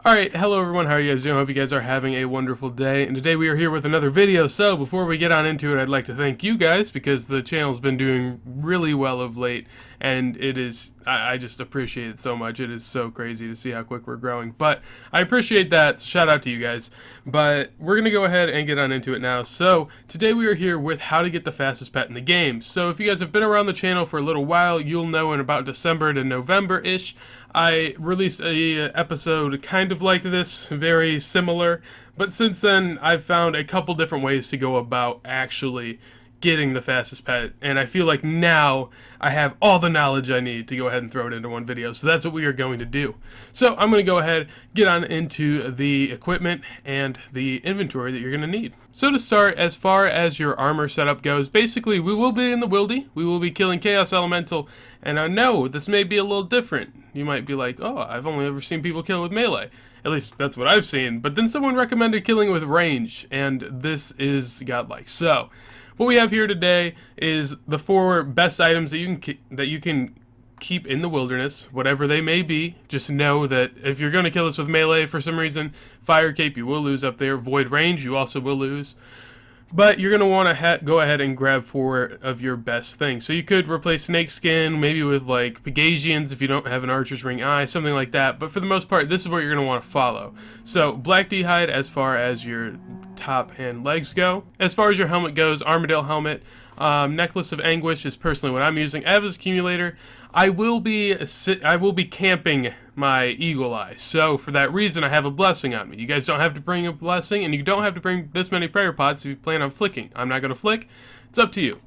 Alright, hello everyone, how are you guys doing? I hope you guys are having a wonderful day, and today we are here with another video. So before we get on into it, I'd like to thank you guys because the channel's been doing really well of late, and it is, I just appreciate it so much. It is so crazy to see how quick we're growing, but I appreciate that, so shout out to you guys. But we're going to go ahead and get on into it now. So today we are here with how to get the fastest pet in the game. So if you guys have been around the channel for a little while, you'll know in about December to November-ish, I released a episode kind of like this, very similar, but since then I've found a couple different ways to go about actually getting the fastest pet, and I feel like now I have all the knowledge I need to go ahead and throw it into one video, so that's what we are going to do. So I'm going to go ahead, get on into the equipment and the inventory that you're going to need. So to start, as far as your armor setup goes, basically we will be in the wildy, we will be killing Chaos Elemental, and I know this may be a little different. You might be like, oh, I've only ever seen people kill with melee. At least that's what I've seen, but then someone recommended killing with range, and this is godlike. So what we have here today is the 4 best items that you can keep in the wilderness, whatever they may be. Just know that if you're going to kill us with melee for some reason, Fire Cape you will lose up there, Void Range you also will lose. But you're going to want to go ahead and grab 4 of your best things. So you could replace Snakeskin, maybe with like Pegasians if you don't have an Archer's Ring Eye, something like that. But for the most part, this is what you're going to want to follow. So Black D'hide as far as your top and legs go. As far as your helmet goes, Armadale Helmet. Necklace of Anguish is personally what I'm using. Avos Accumulator. I will be camping my Eagle Eye, so for that reason I have a blessing on me. You guys don't have to bring a blessing, and you don't have to bring this many prayer pots if you plan on flicking. I'm not going to flick. It's up to you.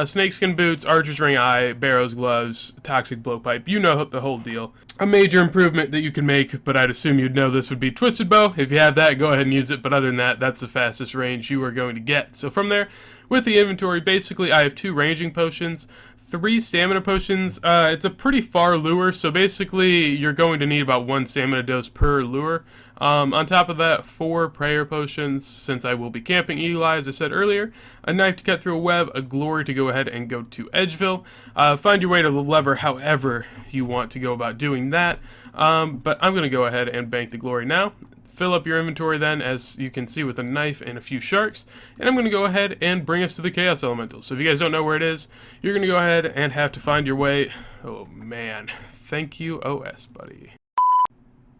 Snakeskin boots, Archer's Ring Eye, Barrow's gloves, Toxic Blowpipe, you know the whole deal. A major improvement that you can make, but I'd assume you'd know this, would be Twisted Bow. If you have that, go ahead and use it, but other than that, that's the fastest range you are going to get. So from there, with the inventory, basically I have 2 ranging potions, 3 stamina potions. It's a pretty far lure, so basically you're going to need about 1 stamina dose per lure. On top of that, 4 prayer potions, since I will be camping Eagle Eye, as I said earlier, a knife to cut through a web, a glory to go ahead and go to Edgeville. Find your way to the lever however you want to go about doing that, but I'm going to go ahead and bank the glory now. Fill up your inventory then, as you can see, with a knife and a few sharks, and I'm going to go ahead and bring us to the Chaos Elemental. So if you guys don't know where it is, you're going to go ahead and have to find your way. Oh man, thank you OS buddy.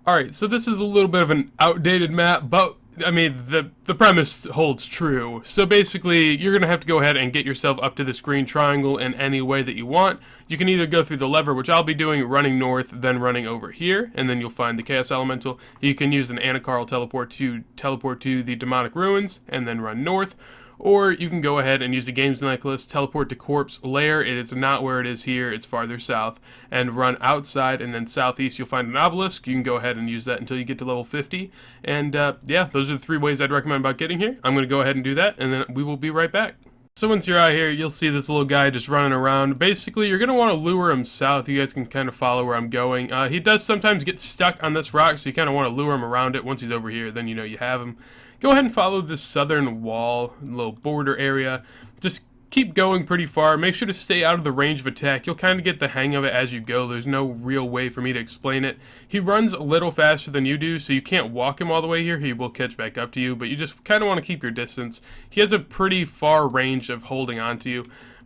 Alright, so this is a little bit of an outdated map, but I mean, the premise holds true. So basically, you're going to have to go ahead and get yourself up to this green triangle in any way that you want. You can either go through the lever, which I'll be doing, running north, then running over here, and then you'll find the Chaos Elemental. You can use an Anacarl teleport to the Demonic Ruins, and then run north. Or you can go ahead and use the Games Necklace, teleport to Corpse Lair. It is not where it is here, it's farther south, and run outside, and then southeast you'll find an obelisk. You can go ahead and use that until you get to level 50. And yeah, those are the 3 ways I'd recommend about getting here. I'm going to go ahead and do that, and then we will be right back. So once you're out here, you'll see this little guy just running around. Basically, you're going to want to lure him south. You guys can kind of follow where I'm going. He does sometimes get stuck on this rock, so you kind of want to lure him around it. Once he's over here, then you know you have him. Go ahead and follow this southern wall, little border area. Just keep going pretty far. Make sure to stay out of the range of attack. You'll kind of get the hang of it as you go. There's no real way for me to explain it. He runs a little faster than you do, so you can't walk him all the way here. He will catch back up to you, but you just kind of want to keep your distance. He has a pretty far range of holding on to you.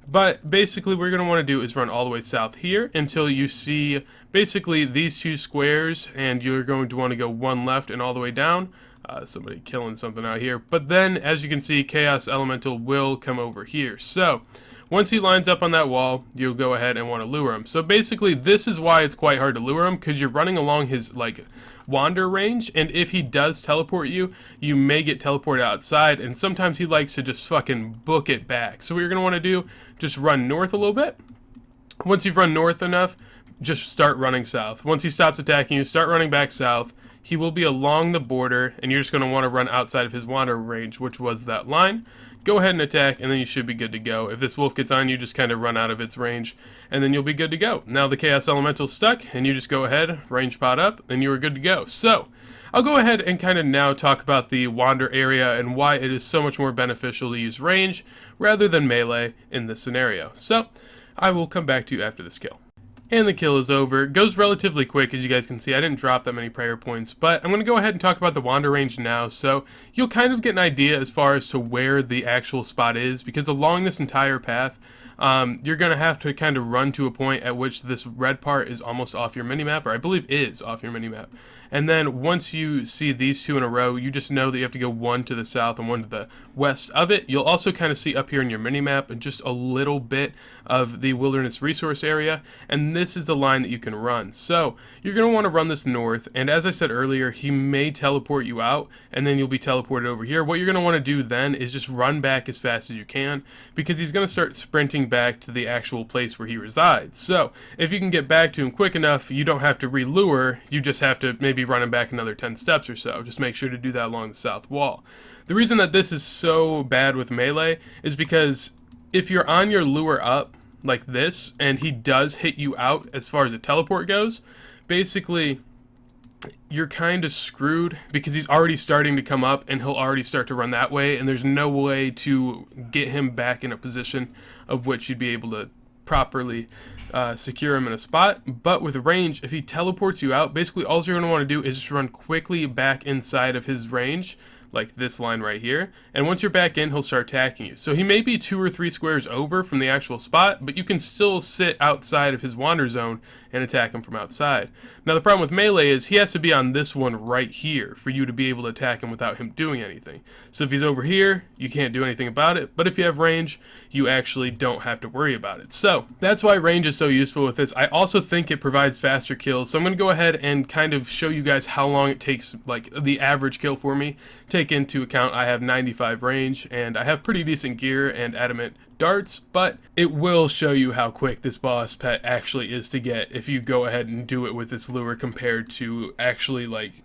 But basically what you're going to want to do is run all the way south here until you see basically these 2 squares, and you're going to want to go 1 left and all the way down. Somebody killing something out here. But then, as you can see, Chaos Elemental will come over here. So, once he lines up on that wall, you'll go ahead and want to lure him. So basically, this is why it's quite hard to lure him, because you're running along his, like, wander range, and if he does teleport you, you may get teleported outside, and sometimes he likes to just fucking book it back. So what you're going to want to do, just run north a little bit. Once you've run north enough, just start running south. Once he stops attacking you, start running back south. He will be along the border, and you're just going to want to run outside of his wander range, which was that line. Go ahead and attack, and then you should be good to go. If this wolf gets on you, just kind of run out of its range, and then you'll be good to go. Now the Chaos Elemental's stuck, and you just go ahead, range pot up, and you are good to go. So, I'll go ahead and kind of now talk about the wander area and why it is so much more beneficial to use range rather than melee in this scenario. So, I will come back to you after this kill. And the kill is over. It goes relatively quick, as you guys can see. I didn't drop that many prayer points, but I'm going to go ahead and talk about the wander range now. So you'll kind of get an idea as far as to where the actual spot is, because along this entire path, you're going to have to kind of run to a point at which this red part is almost off your minimap, or I believe is off your minimap. And then once you see these two in a row, you just know that you have to go one to the south and one to the west of it. You'll also kind of see up here in your minimap and just a little bit of the wilderness resource area, and this is the line that you can run. So you're going to want to run this north, and as I said earlier, he may teleport you out, and then you'll be teleported over here. What you're going to want to do then is just run back as fast as you can, because he's going to start sprinting back to the actual place where he resides. So if you can get back to him quick enough, you don't have to re-lure, you just have to maybe run him back another 10 steps or so. Just make sure to do that along the south wall. The reason that this is so bad with melee is because if you're on your lure up like this and he does hit you out as far as a teleport goes, basically you're kind of screwed, because he's already starting to come up and he'll already start to run that way, and there's no way to get him back in a position of which you'd be able to properly secure him in a spot. But with range, if he teleports you out, basically all you're going to want to do is just run quickly back inside of his range, like this line right here, and once you're back in, he'll start attacking you. So he may be 2 or 3 squares over from the actual spot, but you can still sit outside of his wander zone and attack him from outside. Now the problem with melee is he has to be on this one right here for you to be able to attack him without him doing anything. So if he's over here, you can't do anything about it, but if you have range, you actually don't have to worry about it. So that's why range is so useful with this. I also think it provides faster kills, so I'm going to go ahead and kind of show you guys how long it takes, like the average kill for me. Take into account I have 95 range and I have pretty decent gear and adamant darts, but it will show you how quick this boss pet actually is to get if you go ahead and do it with this lure compared to actually like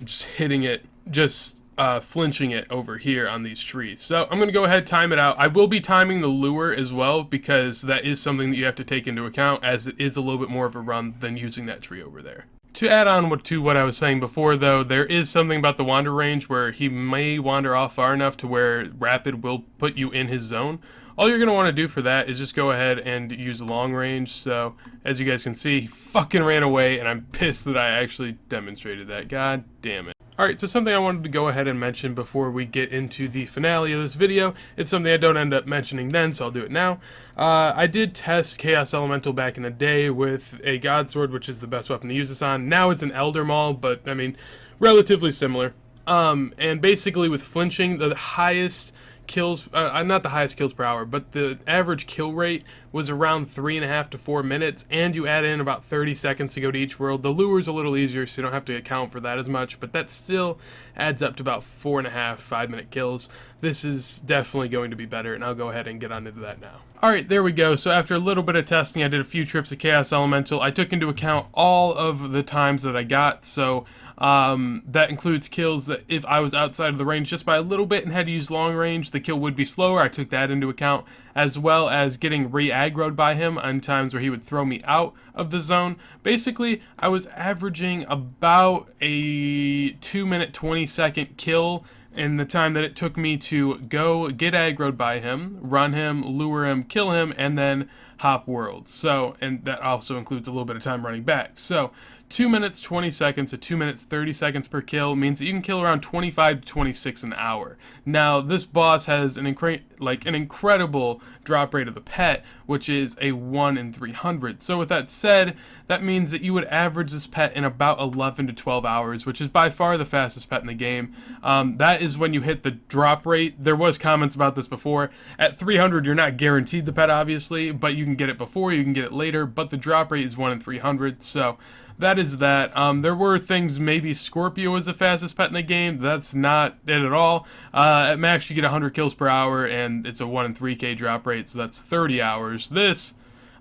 just hitting it, just flinching it over here on these trees. So I'm going to go ahead and time it out. I will be timing the lure as well, because that is something that you have to take into account, as it is a little bit more of a run than using that tree over there. To add on to what I was saying before, though, there is something about the wander range where he may wander off far enough to where rapid will put you in his zone. All you're going to want to do for that is just go ahead and use long range. So as you guys can see, he fucking ran away, and I'm pissed that I actually demonstrated that. God damn it. Alright, so something I wanted to go ahead and mention before we get into the finale of this video. It's something I don't end up mentioning then, so I'll do it now. I did test Chaos Elemental back in the day with a God Sword, which is the best weapon to use this on. Now it's an Elder Maul, but I mean, relatively similar. And basically with flinching, the highest kills, not the highest kills per hour, but the average kill rate was around 3.5 to 4 minutes, and you add in about 30 seconds to go to each world. The lure's a little easier, so you don't have to account for that as much, but that still adds up to about 4.5, 5 minute kills. This is definitely going to be better, and I'll go ahead and get on into that now. Alright, there we go. So after a little bit of testing, I did a few trips of Chaos Elemental. I took into account all of the times that I got, so that includes kills that if I was outside of the range just by a little bit and had to use long range, the kill would be slower. I took that into account, as well as getting re-aggroed by him on times where he would throw me out of the zone. Basically, I was averaging about a 2-minute, 20-second kill in the time that it took me to go get aggroed by him, run him, lure him, kill him, and then hop worlds. So, and that also includes a little bit of time running back. So 2 minutes 20 seconds to 2 minutes 30 seconds per kill means that you can kill around 25 to 26 an hour. Now this boss has an incredible drop rate of the pet, which is a 1 in 300. So with that said, that means that you would average this pet in about 11 to 12 hours, which is by far the fastest pet in the game. That is when you hit the drop rate. There was comments about this before. At 300 you're not guaranteed the pet, obviously, but you can get it before, you can get it later, but the drop rate is 1 in 300. So that is that. There were things, maybe Scorpio is the fastest pet in the game. That's not it at all. At max you get 100 kills per hour, and it's a 1 in 3k drop rate, so that's 30 hours. This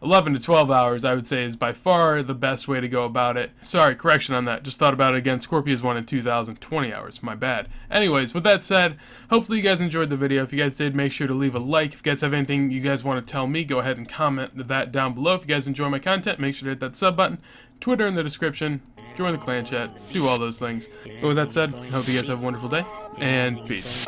11 to 12 hours, I would say, is by far the best way to go about it. Sorry, correction on that. Just thought about it again. Scorpio is 1 in 2020 hours. My bad. Anyways, with that said, hopefully you guys enjoyed the video. If you guys did, make sure to leave a like. If you guys have anything you guys want to tell me, go ahead and comment that down below. If you guys enjoy my content, make sure to hit that sub button. Twitter in the description. Join the clan chat. Do all those things. But with that said, I hope you guys have a wonderful day, and peace.